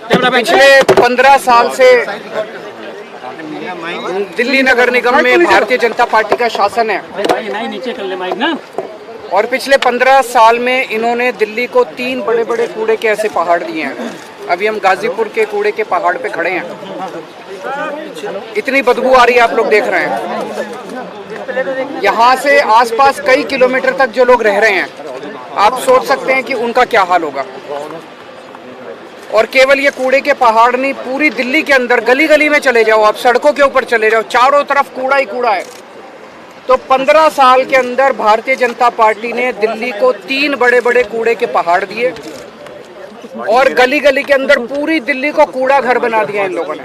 पिछले 15 साल से दिल्ली नगर निगम में भारतीय जनता पार्टी का शासन है और पिछले 15 साल में इन्होंने दिल्ली को 3 बड़े बड़े कूड़े के ऐसे पहाड़ दिए हैं। अभी हम गाजीपुर के कूड़े के पहाड़ पे खड़े हैं। इतनी बदबू आ रही है, आप लोग देख रहे हैं। यहाँ से आसपास कई किलोमीटर तक जो लोग रह रहे हैं, आप सोच सकते हैं कि उनका क्या हाल होगा। और केवल ये कूड़े के पहाड़ नहीं, पूरी दिल्ली के अंदर गली गली में चले जाओ, आप सड़कों के ऊपर चले जाओ, चारों तरफ कूड़ा ही कूड़ा है। तो 15 साल के अंदर भारतीय जनता पार्टी ने दिल्ली को 3 बड़े बड़े कूड़े के पहाड़ दिए और गली गली के अंदर पूरी दिल्ली को कूड़ा घर बना दिया इन लोगों ने।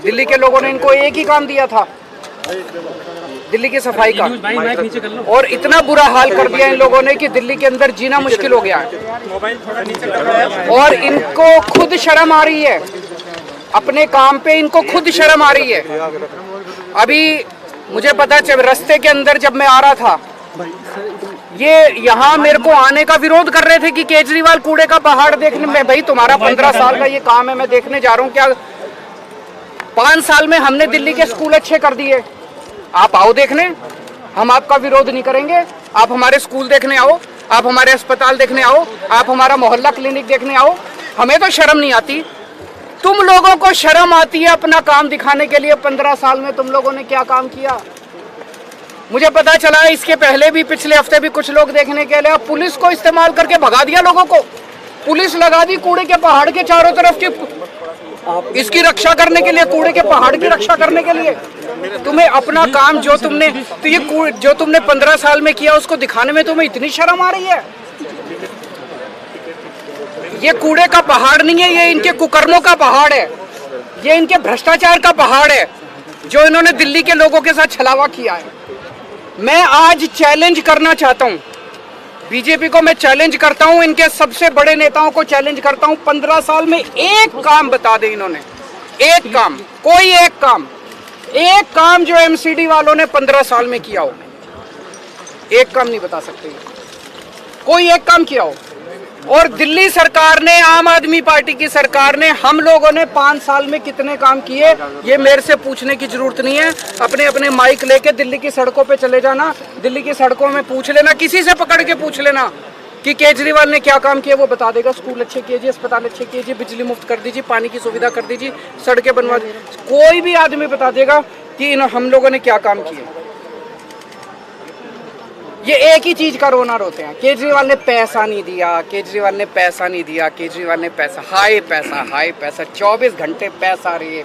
दिल्ली के लोगों ने इनको एक ही काम दिया था, दिल्ली की सफाई का, और इतना बुरा हाल कर दिया इन लोगों ने कि दिल्ली के अंदर जीना मुश्किल हो गया है। और इनको खुद शर्म आ रही है, अपने काम पे इनको खुद शर्म आ रही है। अभी मुझे पता चल, रास्ते के अंदर जब मैं आ रहा था, ये यहाँ मेरे को आने का विरोध कर रहे थे कि केजरीवाल कूड़े का पहाड़ देखने में। भाई तुम्हारा 15 साल का ये काम है, मैं देखने जा रहा हूँ। क्या 5 साल में हमने दिल्ली के स्कूल अच्छे कर दिए? आप आओ देखने, हम आपका विरोध नहीं करेंगे। आप हमारे स्कूल देखने आओ, आप हमारे अस्पताल देखने आओ, आप हमारा मोहल्ला क्लिनिक देखने आओ। हमें तो शर्म नहीं आती, तुम लोगों को शर्म आती है अपना काम दिखाने के लिए। 15 साल में तुम लोगों ने क्या काम किया? मुझे पता चला इसके पहले भी, पिछले हफ्ते भी कुछ लोग देखने के लिए पुलिस को इस्तेमाल करके भगा दिया लोगों को। पुलिस लगा दी कूड़े के पहाड़ के चारों तरफ की, इसकी रक्षा करने के लिए, कूड़े के पहाड़ की रक्षा करने के लिए। तुम्हें अपना काम जो तुमने, तो ये जो तुमने 15 साल में किया उसको दिखाने में तुम्हें इतनी शर्म आ रही है? ये कूड़े का पहाड़ नहीं है, ये इनके कुकर्मों का पहाड़ है, ये इनके भ्रष्टाचार का पहाड़ है जो इन्होंने दिल्ली के लोगों के साथ छलावा किया है। मैं आज चैलेंज करना चाहता हूं, बीजेपी को मैं चैलेंज करता हूं, इनके सबसे बड़े नेताओं को चैलेंज करता हूं। 15 साल में एक काम बता दे इन्होंने, एक काम, कोई एक काम जो एमसीडी वालों ने 15 साल में किया हो। एक काम नहीं बता सकते, कोई एक काम किया हो। और दिल्ली सरकार ने, आम आदमी पार्टी की सरकार ने, हम लोगों ने 5 साल में कितने काम किए, ये मेरे से पूछने की जरूरत नहीं है। अपने अपने माइक लेके दिल्ली की सड़कों पे चले जाना, दिल्ली की सड़कों में पूछ लेना, किसी से पकड़ के पूछ लेना कि केजरीवाल ने क्या काम किया, वो बता देगा। स्कूल अच्छे कीजिए, अस्पताल अच्छे कीजिए, बिजली मुफ्त कर दीजिए, पानी की सुविधा कर दीजिए, सड़कें बनवा दीजिए, कोई भी आदमी बता देगा कि हम लोगों ने क्या काम किए। ये एक ही चीज का रोना रोते हैं, केजरीवाल ने पैसा नहीं दिया, केजरीवाल ने पैसा नहीं दिया, केजरीवाल ने पैसा, हाय पैसा, हाय पैसा, 24 घंटे पैसा रे,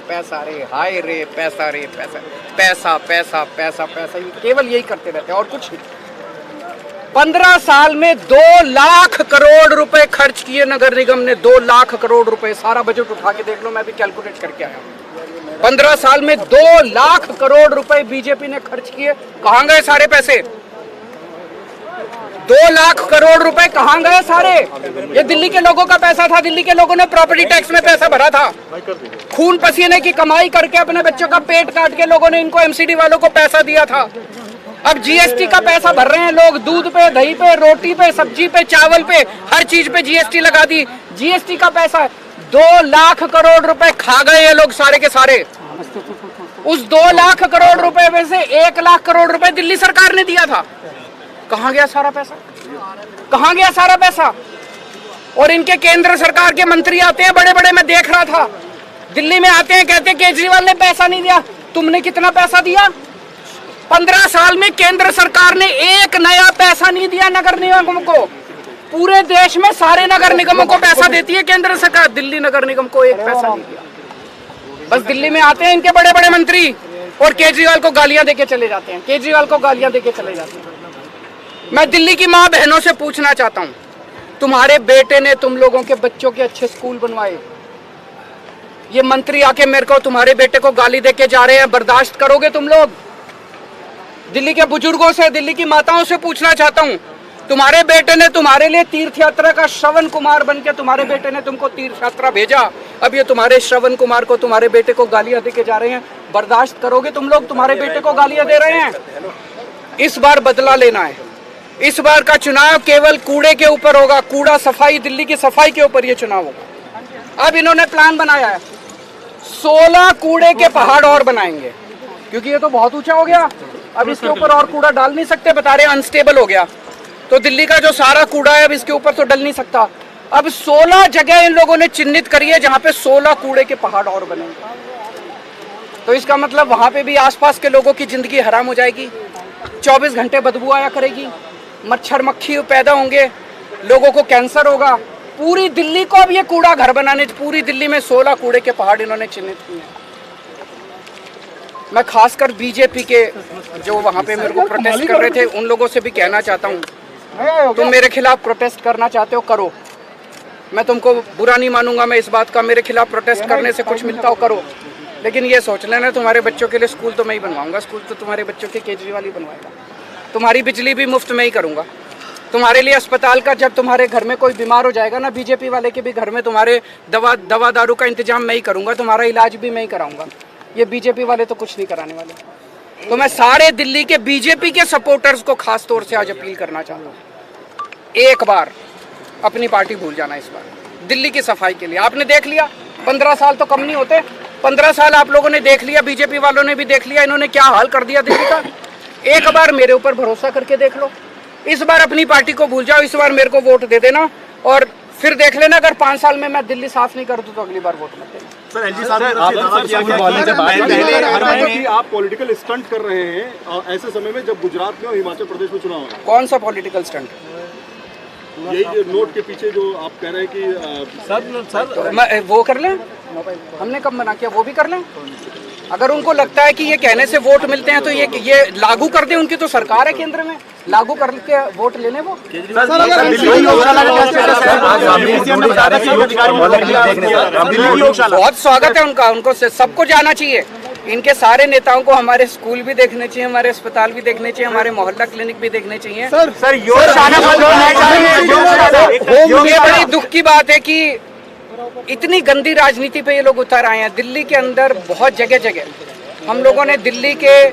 हाय रे, पैसा रे, पैसा, पैसा पैसा पैसा पैसा, केवल यही करते रहते हैं और कुछ नहीं। 15 साल में 2 लाख करोड़ रुपए खर्च किए नगर निगम ने, 2 लाख करोड़ रुपए। सारा बजट उठा के देख लो, मैं भी कैलकुलेट करके आया हूं। 15 साल में 2 लाख करोड़ रुपए बीजेपी ने खर्च किए। कहां गए सारे पैसे? 2 लाख करोड़ रुपए कहां गए सारे? ये दिल्ली के लोगों का पैसा था, दिल्ली के लोगों ने प्रॉपर्टी टैक्स में पैसा भरा था, खून पसीने की कमाई करके अपने बच्चों का पेट काट के लोगों ने इनको एमसीडी वालों को पैसा दिया था। अब जीएसटी का पैसा भर रहे हैं लोग, दूध पे, दही पे, रोटी पे, सब्जी पे, चावल पे, हर चीज पे जीएसटी लगा दी। जीएसटी का पैसा 2 लाख करोड़ रुपए खा गए ये लोग सारे के सारे। उस 2 लाख करोड़ रुपए में से 1 लाख करोड़ रुपए दिल्ली सरकार ने दिया था। कहां गया सारा पैसा? कहां गया सारा पैसा? और इनके केंद्र सरकार के मंत्री आते हैं बड़े बड़े, मैं देख रहा था, दिल्ली में आते हैं, कहते हैं केजरीवाल ने पैसा नहीं दिया। तुमने कितना पैसा दिया? 15 साल में केंद्र सरकार ने एक नया पैसा नहीं दिया नगर निगम को। पूरे देश में सारे नगर निगमों को पैसा देती है केंद्र सरकार, दिल्ली नगर निगम को एक पैसा नहीं दिया। बस दिल्ली में आते हैं इनके बड़े बड़े मंत्री और केजरीवाल को गालियां देके चले जाते हैं, केजरीवाल को गालियां देके चले जाते हैं। मैं दिल्ली की माँ बहनों से पूछना चाहता हूँ, तुम्हारे बेटे ने तुम लोगों के बच्चों के अच्छे स्कूल बनवाए, ये मंत्री आके मेरे को तुम्हारे बेटे को गाली देके जा रहे हैं, बर्दाश्त करोगे तुम लोग? दिल्ली के बुजुर्गों से, दिल्ली की माताओं से पूछना चाहता हूँ, तुम्हारे बेटे ने तुम्हारे लिए तीर्थ यात्रा का श्रवण कुमार बन के तुम्हारे बेटे ने तुमको तीर्थ यात्रा भेजा, अब ये तुम्हारे श्रवण कुमार को, तुम्हारे बेटे को गालियां देके जा रहे हैं, बर्दाश्त करोगे तुम लोग? तुम्हारे बेटे को गालियां दे रहे हैं। इस बार बदला लेना है, इस बार का चुनाव केवल कूड़े के ऊपर होगा, कूड़ा सफाई, दिल्ली की सफाई के ऊपर ये चुनाव होगा। अब इन्होंने प्लान बनाया है 16 कूड़े के पहाड़ और बनाएंगे, क्योंकि ये तो बहुत ऊंचा हो गया, अब इसके ऊपर और कूड़ा डाल नहीं सकते, बता रहे अनस्टेबल हो गया। तो दिल्ली का जो सारा कूड़ा है अब इसके ऊपर तो डल नहीं सकता। अब 16 जगह इन लोगों ने चिन्हित करी है जहां पे 16 कूड़े के पहाड़ और बनेंगे। तो इसका मतलब वहां पे भी आसपास के लोगों की जिंदगी हराम हो जाएगी, 24 घंटे बदबू आया करेगी, मच्छर मक्खी पैदा होंगे, लोगों को कैंसर होगा। पूरी दिल्ली को अब ये कूड़ा घर बनाने, पूरी दिल्ली में 16 कूड़े के पहाड़ इन्होंने चिन्हित किए हैं। मैं खासकर बीजेपी के जो वहां पे मेरे को प्रोटेस्ट कर रहे थे उन लोगों से भी कहना चाहता हूँ, तुम मेरे खिलाफ प्रोटेस्ट करना चाहते हो करो, मैं तुमको बुरा नहीं मानूंगा। मैं इस बात का, मेरे खिलाफ प्रोटेस्ट करने से कुछ मिलता हो करो, लेकिन ये सोच लेना तुम्हारे बच्चों के लिए स्कूल तो मैं ही बनवाऊंगा, स्कूल तो तुम्हारे बच्चों के केजरीवाल ही बनवाएगा, तुम्हारी बिजली भी मुफ्त में ही करूंगा, तुम्हारे लिए अस्पताल का, जब तुम्हारे घर में कोई बीमार हो जाएगा ना, बीजेपी वाले के भी घर में तुम्हारे दवा दारू का इंतजाम मैं ही करूंगा, तुम्हारा इलाज भी मैं ही कराऊंगा। ये बीजेपी वाले तो कुछ नहीं कराने वाले। तो मैं सारे दिल्ली के बीजेपी के सपोर्टर्स को खास तौर से आज अपील करना चाहता हूँ, एक बार अपनी पार्टी भूल जाना। इस बार दिल्ली की सफाई के लिए आपने देख लिया, 15 साल तो कम नहीं होते, 15 साल आप लोगों ने देख लिया, बीजेपी वालों ने भी देख लिया, इन्होंने क्या हाल कर दिया दिल्ली का। एक बार मेरे ऊपर भरोसा करके देख लो, इस बार अपनी पार्टी को भूल जाओ, इस बार मेरे को वोट दे देना और फिर देख लेना, अगर 5 साल में मैं दिल्ली साफ नहीं कर दूं तो अगली बार वोट मत देना। सर एलजी साहब आप पॉलिटिकल स्टंट कर रहे हैं ऐसे समय में जब गुजरात में और हिमाचल प्रदेश में चुनाव है। कौन सा पॉलिटिकल स्टंट? यही नोट के पीछे जो आप कह रहे हैं कि सर तो वो कर लें, हमने कब मना किया, वो भी कर लें। अगर उनको लगता है कि ये कहने से वोट मिलते हैं तो ये लागू कर दें, उनकी तो सरकार है केंद्र में, लागू करके वोट लेने वो। बहुत स्वागत है उनका, उनको सबको जाना चाहिए। इनके सारे नेताओं को हमारे स्कूल भी देखने चाहिए, हमारे अस्पताल भी देखने चाहिए, हमारे मोहल्ला क्लिनिक भी देखने चाहिए। सर ये बड़ी दुख की बात है कि इतनी गंदी राजनीति पे ये लोग उतर आए हैं। दिल्ली के अंदर बहुत जगह जगह हम लोगों ने दिल्ली के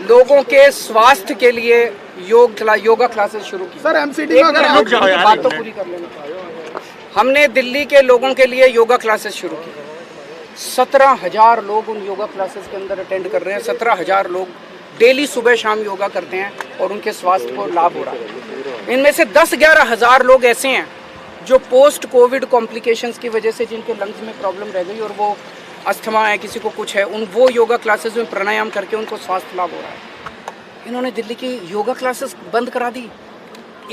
लोगों के स्वास्थ्य के लिए योगा क्लासेस शुरू की। सर एमसीडी में बात तो पूरी कर लेना। हमने दिल्ली के लोगों के लिए योगा क्लासेस शुरू की, 17,000 लोग उन योगा क्लासेस के अंदर अटेंड कर रहे हैं। 17,000 लोग डेली सुबह शाम योगा करते हैं और उनके स्वास्थ्य को लाभ हो रहा है। इनमें से 10-11 हज़ार लोग ऐसे हैं जो पोस्ट कोविड कॉम्प्लिकेशंस की वजह से जिनके लंग्स में प्रॉब्लम रह गई और वो अस्थमा है, किसी को कुछ है, वो योगा क्लासेस में प्राणायाम करके उनको स्वास्थ्य लाभ हो रहा है। इन्होंने दिल्ली की योगा क्लासेस बंद करा दी।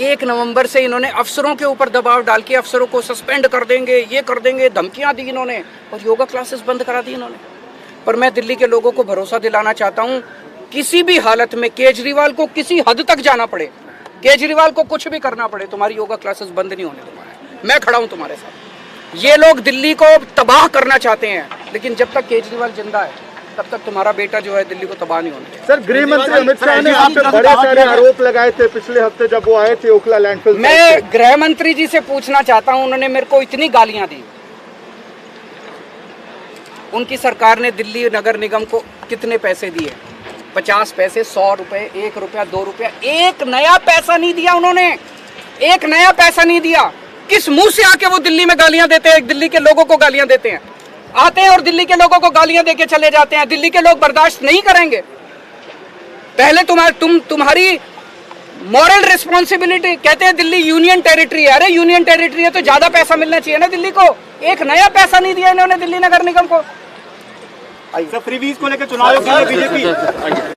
1 नवंबर से इन्होंने अफसरों के ऊपर दबाव डाल के अफसरों को सस्पेंड कर देंगे, ये कर देंगे, धमकियां दी इन्होंने और योगा क्लासेस बंद करा दी इन्होंने। पर मैं दिल्ली के लोगों को भरोसा दिलाना चाहता हूं, किसी भी हालत में केजरीवाल को किसी हद तक जाना पड़े, केजरीवाल को कुछ भी करना पड़े, तुम्हारी योगा क्लासेस बंद नहीं होने तुम्हारे। मैं खड़ा हूं तुम्हारे साथ। ये लोग दिल्ली को तबाह करना चाहते हैं, लेकिन जब तक केजरीवाल जिंदा है तब तक तुम्हारा बेटा जो है दिल्ली को तबाह नहीं होने। सर गृह मंत्री अमित शाह ने आप पे बड़े सारे आरोप लगाए थे पिछले हफ्ते जब वो आए थे ओखला लैंडफिल। मैं गृह मंत्री जी से पूछना चाहता हूं, उन्होंने मेरे को इतनी गालियां दी। उनकी सरकार ने दिल्ली नगर निगम को कितने पैसे दिए? 50 पैसे, 100 रुपए, 1 रुपया, 2 रुपया, एक नया पैसा नहीं दिया उन्होंने, एक नया पैसा नहीं दिया। किस मुंह से आके वो दिल्ली में गालियां देते हैं, दिल्ली के लोगों को गालियां देते हैं, आते हैं और दिल्ली के लोगों को गालियां देके चले जाते हैं। दिल्ली के लोग बर्दाश्त नहीं करेंगे। पहले तुम्हारी मॉरल रिस्पॉन्सिबिलिटी, कहते हैं दिल्ली यूनियन टेरिटरी है। अरे यूनियन टेरिटरी है तो ज्यादा पैसा मिलना चाहिए ना दिल्ली को। एक नया पैसा नहीं दिया इन्होंने दिल्ली नगर निगम को। फ्रीबीज को लेकर चुनाव बीजेपी